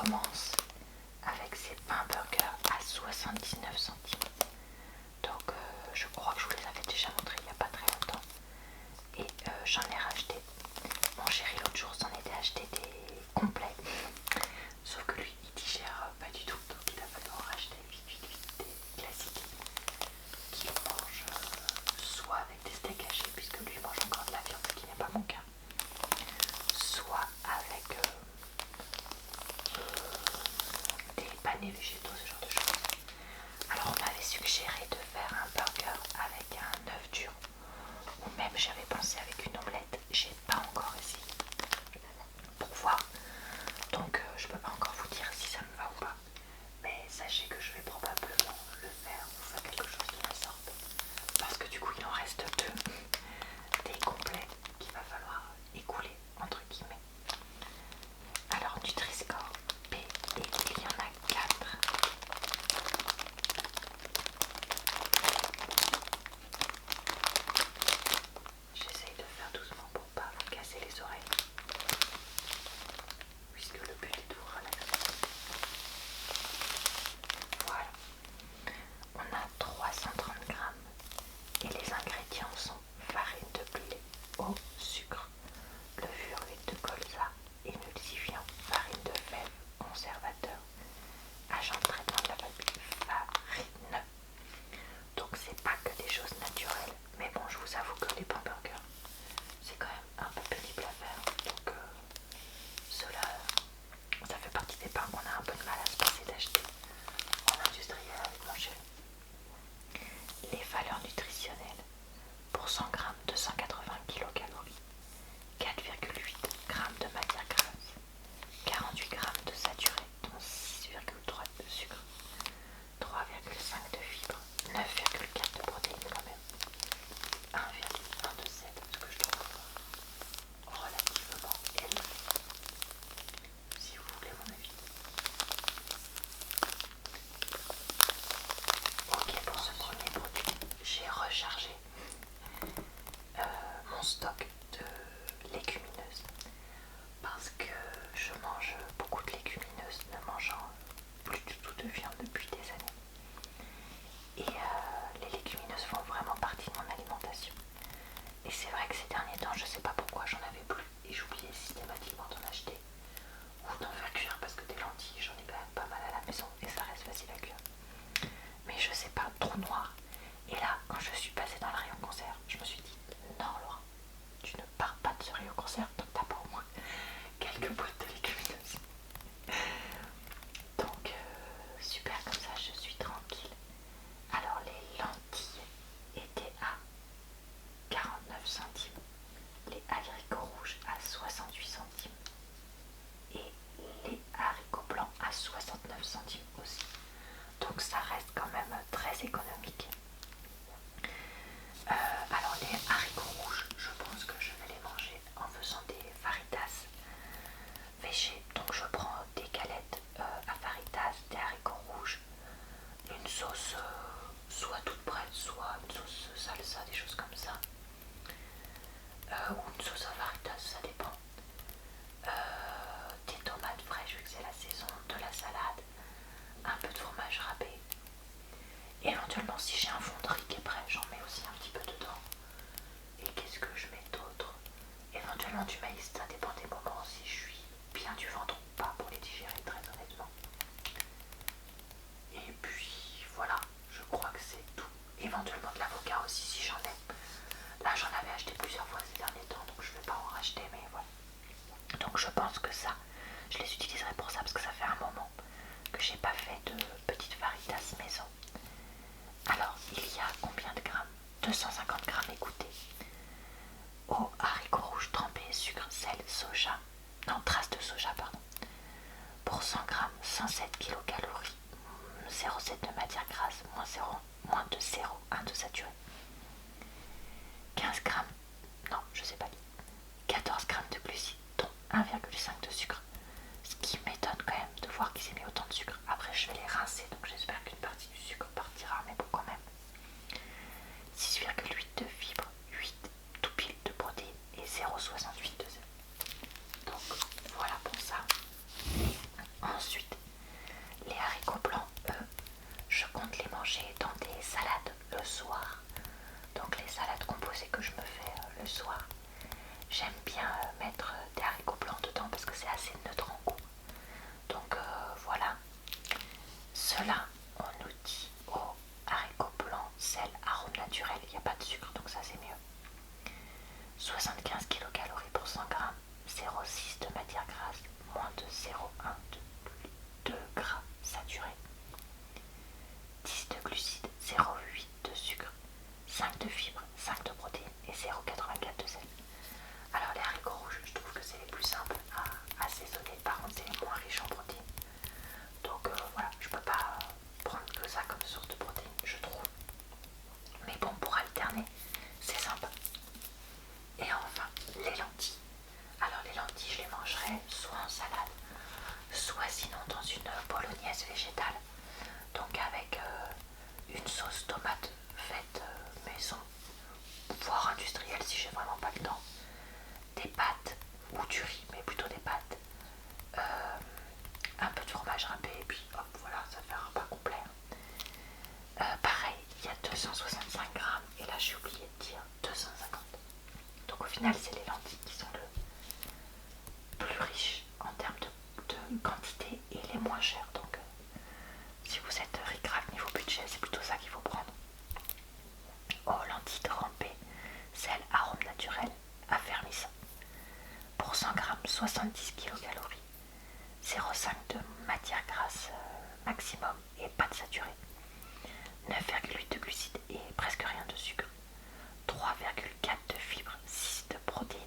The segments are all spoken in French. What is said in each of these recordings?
commence avec ces pains burgers à 79 centimes. Donc je crois que je vous les avais déjà montrés il n'y a pas très longtemps. Et j'en ai racheté. Mon chéri l'autre jour s'en était acheté des complets. Sauf que lui il digère pas du tout. Donc il a fallu en racheter vite des classiques qu'il mange soit avec des steaks hachés, puisque lui mange encore de la viande, ce qui n'est pas mon cas, soit avec des panés végétaux, ce genre de choses. Alors on m'avait suggéré de faire un burger avec un œuf dur, ou même j'avais pensé avec une omelette. J'ai pas encore essayé pour voir, donc je peux pas encore vous dire si ça me va ou pas, mais sachez que je vais probablement le faire ou faire quelque chose de la sorte, parce que du coup il en reste deux des complets qu'il va falloir écouler entre guillemets. Alors Nutri-Score B, et il y en a 4. J'essaye de faire doucement pour pas vous casser les oreilles, puisque le but est de vous relaxer. Voilà, on a 330 grammes et les ingrédients sont farine de blé, eau, sucre, levure, huile de colza, émulsifiant, farine de fèves, conservateur, agent de traitement de la farine. Donc c'est pas que des choses naturelles, mais bon, je vous avoue que les pains burgers c'est quand même un peu pénible à faire, donc cela, ça fait partie des pains qu'on a un peu de mal à se passer d'acheter en industriel avec mon chéri. Les valeurs nutritionnelles: pour 100 g 280 kcal, 4,8 g de matière grasse, 48 g de saturé dont 6,3 de sucre, 3,5 de fibres, 9,4 de protéines quand même, 1,1 de sel, ce que je trouve relativement élevé, si vous voulez mon avis. Ok, pour ce premier produit, j'ai rechargé mon stock de légumineuses, parce que je mange beaucoup de légumineuses, ne mangeant plus du tout de viande depuis des années. Et les légumineuses font vraiment partie de mon alimentation. Et c'est vrai que ces derniers temps, je sais pas pourquoi j'en avais plus et j'oubliais systématiquement d'en acheter ou d'en faire cuire, parce que des lentilles, j'en ai quand même pas mal à la maison et ça reste facile à cuire. Mais je sais pas, trou noir. Et là, quand je suis passée dans le rayon conserve, je me suis dit non Laura, tu ne pars pas de ce rayon conserve tant que t'as pas au moins quelques boîtes de légumineuses. Donc super, comme ça je suis tranquille. Alors les lentilles étaient à 49 centimes, les haricots rouges à 68 centimes et les haricots blancs à 69 centimes aussi. Donc ça reste quand même très économique. Alors les haricots rouges, je pense que je vais les manger en faisant des faritas végé. Donc je prends des galettes à faritas, des haricots rouges, une sauce soit toute prête, soit une sauce salsa, des choses comme ça, ou une sauce à faritas, ça dépend. Des tomates fraîches vu que c'est la saison, de la salade, un peu de fromage râpé. Et éventuellement si j'ai un fond de riz qui est prêt, j'en mets aussi un petit peu dedans. Et qu'est-ce que je mets d'autre? Éventuellement du maïs, ça dépend des moments si je suis bien du ventre ou pas pour les digérer, très honnêtement. Et puis voilà, je crois que c'est tout. Éventuellement de l'avocat aussi si j'en ai. Là j'en avais acheté plusieurs fois ces derniers temps, donc je ne vais pas en racheter, mais voilà. Donc je pense que ça, je les utiliserai pour ça, parce que ça fait un moment que j'ai pas fait de petites faritas maison. Alors il y a combien de grammes? 250 grammes écoutez. Eau, haricots rouges trempés, sucre, sel, soja, non, trace de soja pardon. Pour 100 grammes, 107 kcal, 0,7 de matière grasse, moins de 0,1 de saturé. 15 grammes, non je sais pas, 14 grammes de glucides, dont 1,5 de sucre. Ce qui m'étonne quand même de voir qu'ils aient mis autant de sucre. Après je vais les rincer, donc j'espère qu'une partie du sucre partira, mais bon quand même. 6,8 de fibres, 8 tout pile de protéines et 0,68 de sel. Donc voilà pour ça. Ensuite là, on nous dit haricots blancs, sel, arôme naturel, il n'y a pas de sucre, donc ça c'est mieux. 75 kcal pour 100 g, 0,6 de matière grasse, moins de 0,1 de gras saturés, 10 de glucides, 0,8 de sucre, 5 de fibres, 5 de protéines et 0,84 de sel. Alors les haricots rouges, je trouve que c'est les plus simples à assaisonner, par contre c'est les moins riches en protéines. Donc voilà, je peux pas prendre que ça comme source de protéines, je trouve. Mais bon, pour alterner, c'est sympa. Et enfin, les lentilles. Alors les lentilles, je les mangerai soit en salade, soit sinon dans une bolognaise végétale. Donc avec une sauce tomate faite maison, voire industrielle si j'ai vraiment pas le temps. Des pâtes ou du riz, mais plutôt des pâtes. Un peu de fromage râpé et puis hop, voilà, ça fait un repas complet. Pareil, il y a 265 grammes et là j'ai oublié de dire 250. Donc au final, c'est les lentilles qui sont le plus riches en termes de quantité et les moins chères. Donc si vous êtes ric-rac niveau budget, c'est plutôt ça qu'il faut prendre. Lentilles trempées, sel, arôme naturel, affermissant. Pour 100 grammes, 70 kcal, 0,5 de matière grasse maximum et pâte saturée, 9,8 de glucides et presque rien de sucre, 3,4 de fibres, 6 de protéines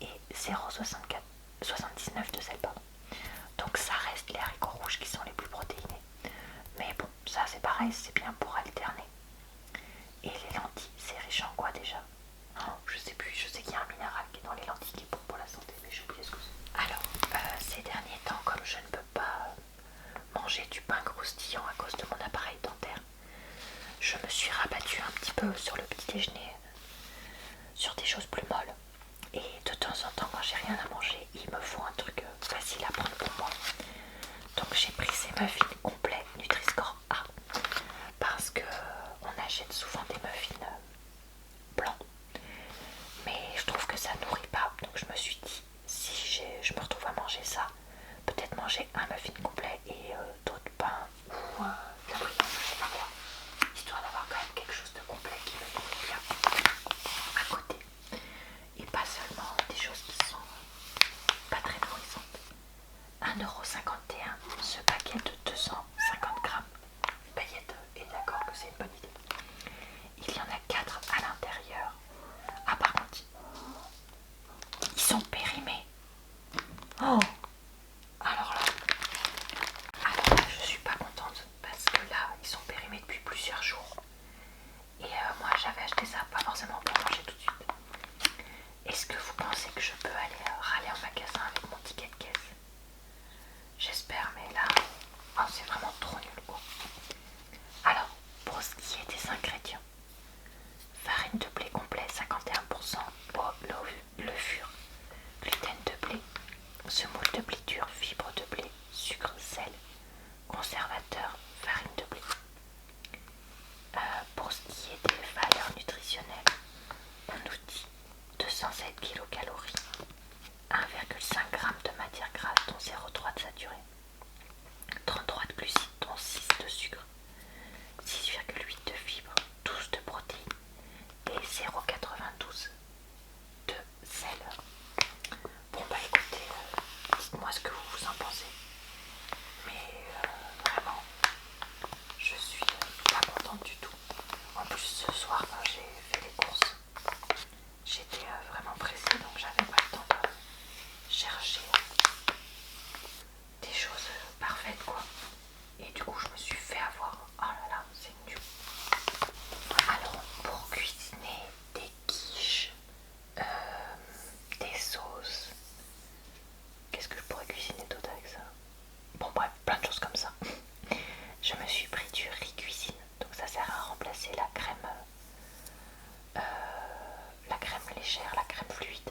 et 0,79 de sel. Donc ça reste les haricots rouges qui sont les plus protéinés. Mais bon, ça c'est pareil, c'est bien pour alterner. Et les lentilles, c'est riche en quoi déjà? Je sais plus, je sais qu'il y a un minéral qui est dans les lentilles qui est bon pour la santé, mais j'ai oublié ce que c'est. Alors, ces derniers temps, comme je ne peux pas manger du pain croustillant à cause de mon appareil dentaire, je me suis rabattue un petit peu sur le petit déjeuner, sur des choses plus molles. Et de temps en temps, quand j'ai rien à manger, il me faut un truc facile à prendre pour moi. Donc j'ai pris ces muffins complets Nutri-Score A, parce que on achète souvent des muffins blancs, mais je trouve que ça nourrit pas. Donc je me suis dit, si je me retrouve à manger ça, peut-être manger un muffin complet et d'autres pains ou de la brioche, je sais pas quoi, histoire d'avoir quand même quelque chose de complet qui me nourrit bien à côté, et pas seulement des choses qui sont pas très nourrissantes. 1,51 € ce paquet de 250 grammes. Paillette est d'accord que c'est une bonne idée. Il y en a 4 à l'intérieur. Ah, par contre, ils sont périmés. Oh, alors là, je suis pas contente parce que là, ils sont périmés depuis plusieurs jours. Et moi, j'avais acheté ça pas forcément pour manger tout de suite. Est-ce que vous pensez que je peux aller râler en magasin avec mon ticket de caisse? J'espère, mais là, c'est vraiment trop nul quoi. Alors, pour ce qui est des ingrédients, farine de blé complet 51%, levure, gluten de blé, semoule de blé dur, fibre de blé, sucre, sel, conservateur, farine de blé. Pour ce qui est des valeurs nutritionnelles, on nous dit 207 kcal, 1,5 g de matière grasse dont 0,3 de saturé, 33 de glucides dont 6 de sucre, 6,8 de fibres, 12 de protéines et 0,92 de sel. Bon bah écoutez, dites-moi ce que vous en pensez. Mais vraiment, je suis pas contente du tout. En plus ce soir quand j'ai fait les courses, j'étais vraiment pressée, donc j'avais pas le temps de chercher des choses parfaites quoi. Et du coup je me suis fait avoir. Oh là là, c'est nul. Alors pour cuisiner des quiches, des sauces, qu'est-ce que je pourrais cuisiner d'autre avec ça? Bon bref, plein de choses comme ça. Je me suis pris du riz cuisine, donc ça sert à remplacer la crème légère, la crème fluide.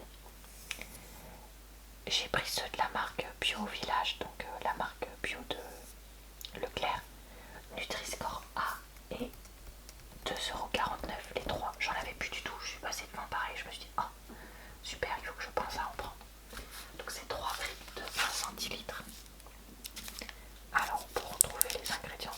J'ai pris ceux de la marque Bio Village, donc la marque bio de Leclerc, Nutri-Score A, et 2,49 € les trois. J'en avais plus du tout, je suis passée devant pareil, je me suis dit oh super, il faut que je pense à en prendre. Donc c'est 3 briques de 1 centilitre. Alors pour retrouver les ingrédients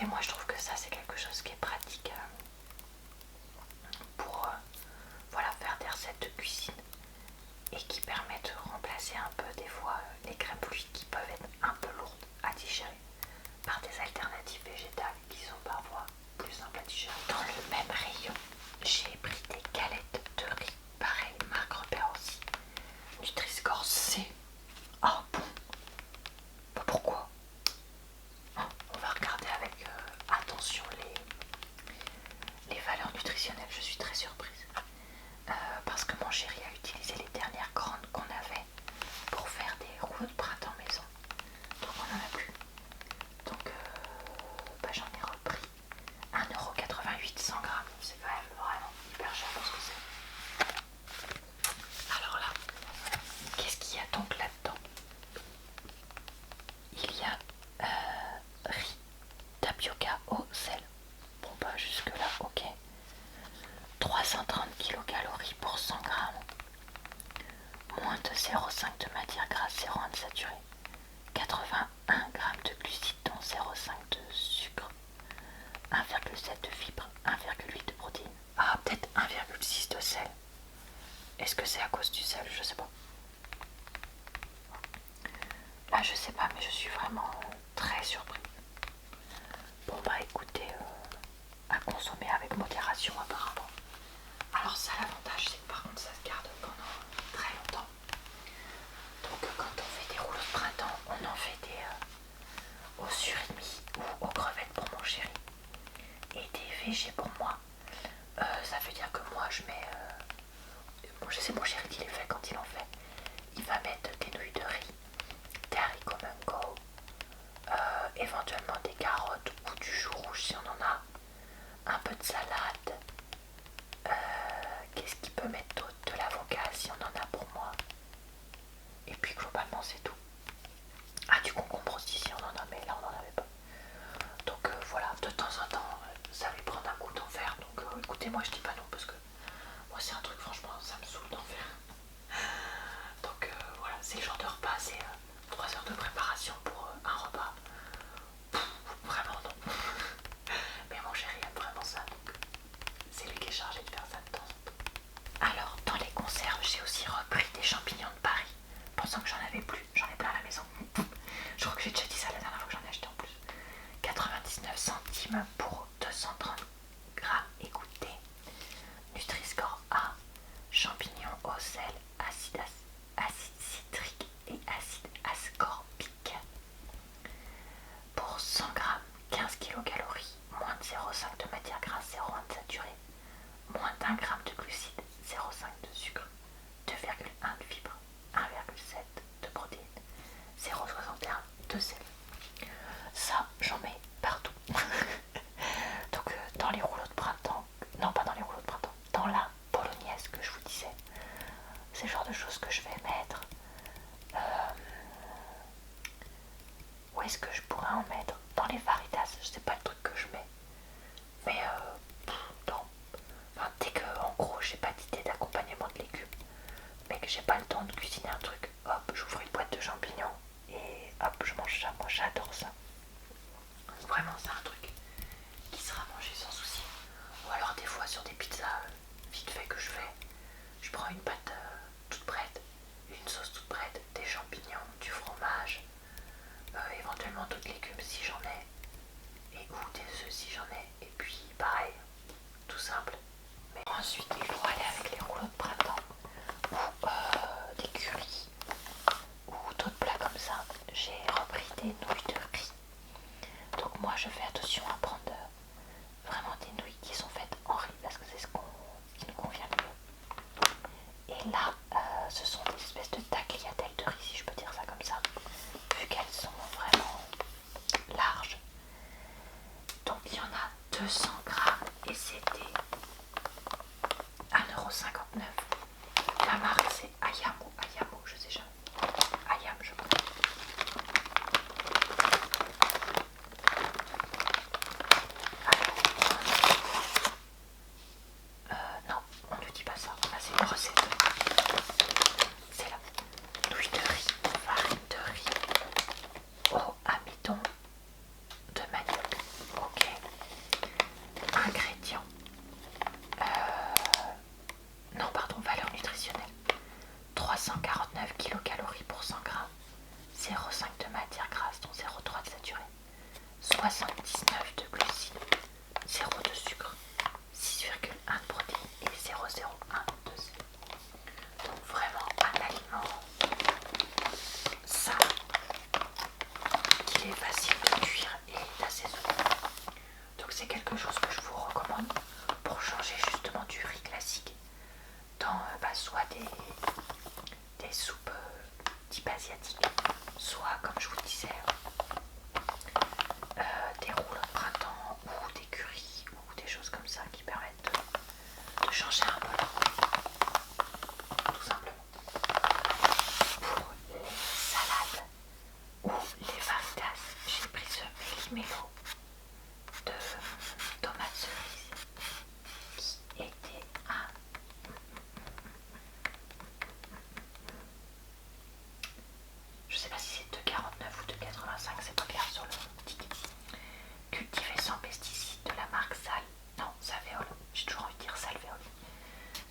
écoutez, moi je trouve que ça c'est quelque chose qui est pratique pour voilà, faire des recettes de cuisine et qui permet de remplacer un peu des fois les crèmes fluides qui peuvent être un peu lourdes à digérer par des alternatives végétales qui sont parfois plus simples à digérer. Dans le même rayon, j'ai pris des galettes de riz, pareil, marque Repère aussi, Nutri-Score C. Ah bon? Bah pourquoi? On va regarder avec attention les valeurs nutritionnelles, je suis très surprise. Parce que mon chéri a utilisé les dernières grandes qu'on avait pour faire des rouleaux de printemps maison. Donc on n'en a plus. Donc bah, j'en ai repris 1,88 € 100 grammes. C'est quand même vraiment hyper cher pour ce que c'est. Alors là, qu'est-ce qu'il y a donc là-dedans? Il y a riz, tapioca au sel. Bon bah jusque là ok. 330 kcal pour 100 grammes. Moins de 0,5 de matière grasse, 0,1 de saturé. 81 g de glucides dont 0,5 de sucre. 1,7 de fibres, 1,8 de protéines. Ah peut-être 1,6 de sel. Est-ce que c'est à cause du sel? Je sais pas. Là je sais pas mais je suis vraiment très surprise. Bon bah écoutez, à consommer avec modération apparemment. Alors ça l'avantage c'est que par contre ça se garde pendant très longtemps. Donc quand on fait des rouleaux de printemps, on en fait des au surimi ou aux crevettes pour mon chéri. Et des végés pour moi. Ça veut dire que moi je mets... bon, je sais mon chéri qui les fait quand il en fait. Il va mettre des nouilles de riz, des haricots mungo, éventuellement des carottes ou du chou rouge si on en a. Un peu de salade. Qu'est-ce qu'il peut mettre d'autre? De l'avocat si on en a pour moi. Et puis globalement c'est tout. Ah du concombre aussi si on en a, mais là on n'en avait pas. Donc voilà, de temps en temps ça va prendre un coup d'en faire. Donc écoutez, moi je dis pas non parce que moi c'est un truc franchement ça me saoule d'en faire. Donc voilà, c'est le genre de repas, c'est 3 heures de préparation pour un repas. Pff, vraiment non. Mais mon chéri aime vraiment ça, donc c'est lui qui est chargé de faire ça de temps en temps. Alors dans les conserves j'ai aussi repris des champignons de Paris. Pensant que j'en avais plus, j'en ai plein à la maison. Je crois que j'ai déjà dit ça la dernière fois que j'en ai acheté en plus. 99 centimes pour 230 grammes. Écoutez, Nutri-Score A, champignons au sel, acide citrique et acide ascorbique. Pour 100 grammes, 15 kcal, moins de 0,5 de matière grasse, 0,1 de saturé, moins d'1 g de glucides, 0,5 de sucre, 2,1 de fibres, 1,7 de protéines, 0,61 de sel. Ça, j'en mets partout. Donc dans les rouleaux de printemps, non pas dans les rouleaux de printemps, dans la bolognaise que je vous disais, c'est le genre de choses que je vais mettre. Où est-ce que je pourrais en mettre? Dans les faritas, je sais pas le truc que je mets. Mais non. Enfin, dès que en gros j'ai pas d'idée d'accompagnement de légumes, mais que j'ai pas le temps de cuisiner un truc, hop, j'ouvre une boîte de champignons et hop, je mange ça. Moi j'adore ça. Vraiment c'est un truc qui sera mangé sans souci. Ou alors des fois sur des pizzas vite fait que je fais, je prends une pâte toute prête, une sauce toute prête, des champignons, du fromage, éventuellement d'autres légumes si j'en ai, et ou des œufs si j'en ai, et puis pareil, tout simple. Mais ensuite il faut aller avec les rouleaux de printemps ou des currys ou d'autres plats comme ça. J'ai repris des nouilles de riz. Donc moi je fais attention à prendre vraiment des nouilles qui sont faites en riz parce que c'est ce qui nous convient le mieux. Et là ce sont des espèces de tagliatelles de riz si je peux dire ça comme ça, vu qu'elles sont vraiment larges. Donc il y en a 200 grammes et c'était 1,59 €. La marque c'est Ayam ou Ayamo, je sais jamais. Ayam je crois. Non, on ne dit pas ça. Ah, c'est une recette. C'est là. Nouilles de riz, farine de riz au amidon de manioc. Ok. 79 de glucides, 0 de sucre, 6,1 de protéines et 0,01 de sel. Donc vraiment un aliment sain, qu'il est facile de cuire et d'assaisonner. Donc c'est quelque chose que je vous recommande pour changer justement du riz classique dans soit des soupes type asiatique, soit comme je vous disais des rouleaux de printemps ou des currys ou des choses comme ça qui permettent de changer un peu le goût, tout simplement. Pour les salades ou les faritas, j'ai pris ce méli-mélo de tomates cerises qui était à je sais pas si c'est 2,49 ou 2,85, c'est pas clair sur le ticket. Cultivé sans pesticides de la marque Sal. Non, Salveolo. J'ai toujours envie de dire Salveolo.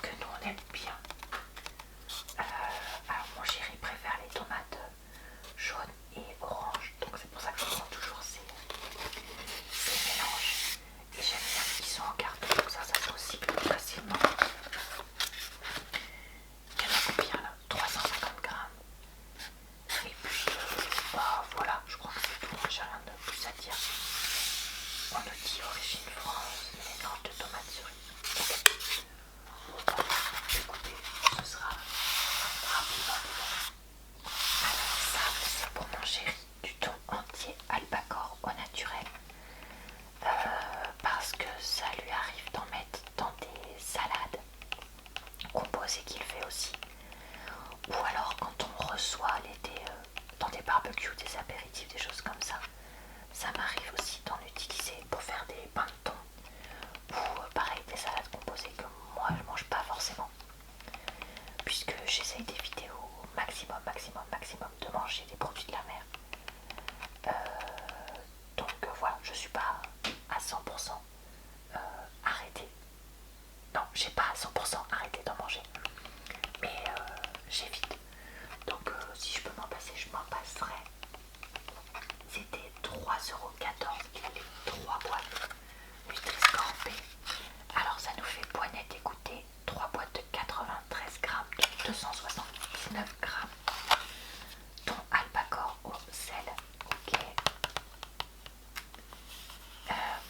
Que nous on aime bien. Alors mon chéri préfère les tomates jaunes et oranges. Donc c'est pour ça que je prends toujours ces mélanges. Et j'aime bien qu'ils sont en carton. Donc ça se recycle facilement. Il y en a combien là? 350 grammes. Et puis voilà, je crois que c'est tout, j'ai rien de plus à dire. On nous dit origine France, mélange de tomates cerises. Ok. Écoutez, ce sera rapidement. Alors ça, c'est pour mon chéri, du thon entier albacore au naturel. Parce que ça lui arrive d'en mettre dans des salades composées qu'il fait aussi. Ou alors quand on reçoit l'été dans des barbecues, des apéritifs, des choses comme ça, ça m'arrive aussi d'en utiliser pour faire des pains de thon ou pareil des salades composées que moi je mange pas forcément, puisque j'essaye d'éviter au maximum de manger des produits de la mer. Donc voilà, je suis pas à 100% arrêtée. Non, j'ai pas à 100% arrêté d'en manger, mais j'évite. Donc si je peux m'en passer, je m'en passerai. C'était 3,14 €. Il avait 3 boîtes Nutri-Score P. Alors ça nous fait poignette écoutée, 3 boîtes de 93 grammes, de 279 grammes. Thon albacore au sel. Ok.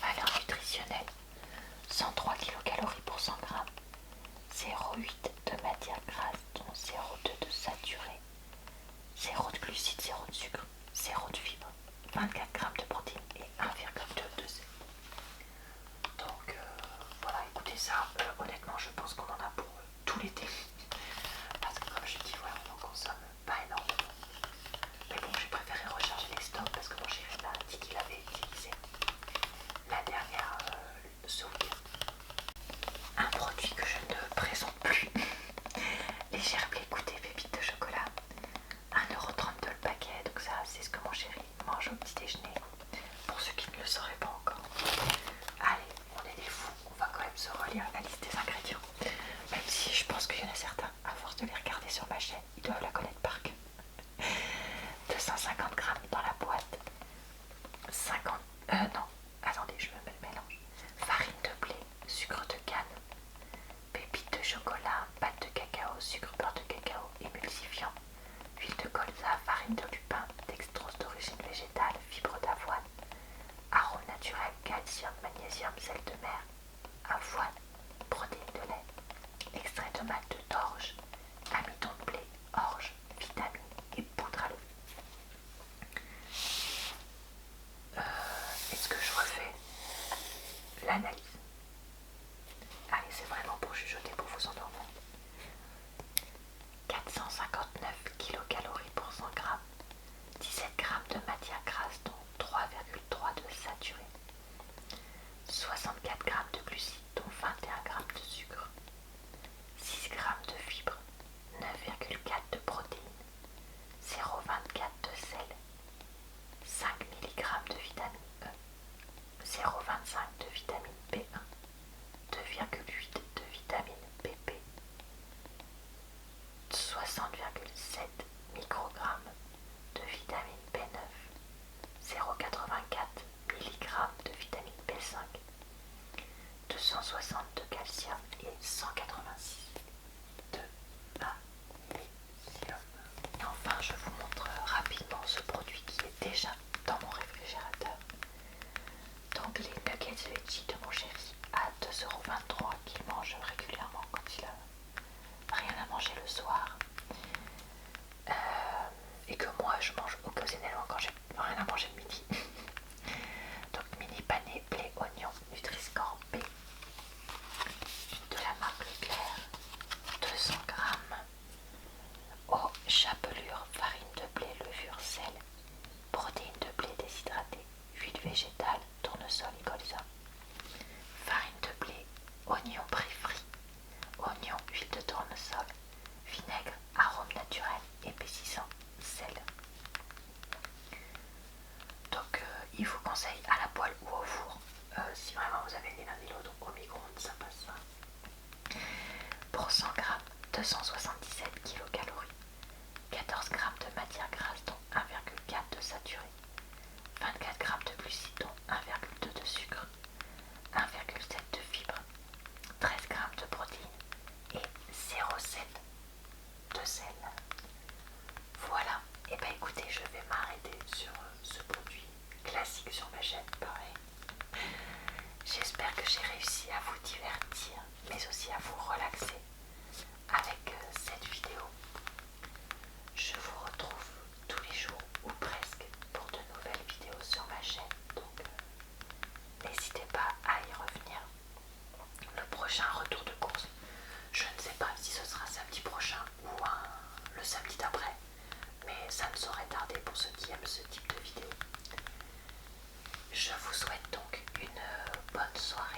Valeur nutritionnelle, 103 kcal pour 100 grammes. 0,8 de matière grasse, dont 0,2 de saturé. 0 de glucides, 0 de sucre, 0 de fibres, 24 grammes de protéines et 1,2 de sel. Donc voilà, écoutez ça, honnêtement je pense qu'on en a pour tout l'été. Parce que comme je dis, voilà, on n'en consomme pas énormément. Mais bon, j'ai préféré recharger les stocks parce que mon chéri m'a dit qu'il avait utilisé la dernière ce week-end. Un produit que je ne présente plus. Les gerblés goûtés pépites de chocolat. 1,32 € le paquet, donc ça c'est ce que mon chéri mange au petit déjeuner. Pour ceux qui ne le sauraient pas encore. Allez, on est des fous, on va quand même se relire la liste des ingrédients. Même si je pense qu'il y en a certains, à force de les regarder sur ma chaîne, ils doivent la connaître par cœur. 250 grammes dans la boîte. 50... non, attendez, je me mélange. Farine de blé, sucre de canne, pépites de chocolat, pâte de cacao, sucre, beurre de cacao, émulsifiant, huile de colza, farine de lupin, dextrose d'origine végétale, fibre d'avoine, arôme naturel, calcium, magnésium, sel de mer, avoine, protéines de lait, extrait de malt d'orge, amidon de blé, orge, vitamines et poudre à l'eau. Est-ce que je refais l'analyse? Allez, c'est vraiment pour chuchoter, pour vous endormir. 459 kcal pour 100 grammes, 17 grammes de matière grasse dont 3,3 de saturé, 64 grammes de glucides dont 21 grammes de sucre, 6 grammes de fibres, 9,4 de protéines, 0,24 de sel, 5 mg de vitamine E, 0,25 de vitamine B, calcium et 186 de magnésium. Et enfin, je vous montre rapidement ce produit qui est déjà dans mon réfrigérateur. Donc les nuggets veggie de mon chéri à 2,23 € qu'il mange régulièrement quand il a rien à manger le soir. Et que moi je mange occasionnellement quand j'ai rien à manger le midi. Donc mini pané blé oignon Nutri-Score B de la marque Leclerc, 200 g, eau, chapelure, farine de blé, levure, sel, protéines de blé déshydratée, huile végétale, tournesol et colza, farine de blé, oignon pré-frit, oignon, huile de tournesol, vinaigre, arôme naturel, épaississant, sel. Donc il vous conseille à la poêle ou au four. Si vraiment vous avez ni l'un ni l'autre, au micro-ondes ça passe. Pour 100 g, 277 kcal, 14 g de matière grasse dont 1,4 de saturé, 24 g de glucides dont 1,2 de sucre, 1,7 de fibres, 13 g de protéines et 0,7 de sel. Voilà, et bah écoutez, je vais m'arrêter sur ce produit classique sur ma chaîne, pareil. J'espère que j'ai réussi à vous divertir, mais aussi à vous relaxer avec cette vidéo. Je vous retrouve tous les jours ou presque pour de nouvelles vidéos sur ma chaîne, donc n'hésitez pas à y revenir. Le prochain retour de course, je ne sais pas si ce sera samedi prochain ou le samedi d'après, mais ça ne saurait tarder pour ceux qui aiment ce type de vidéo. Je vous souhaite donc une bonne soirée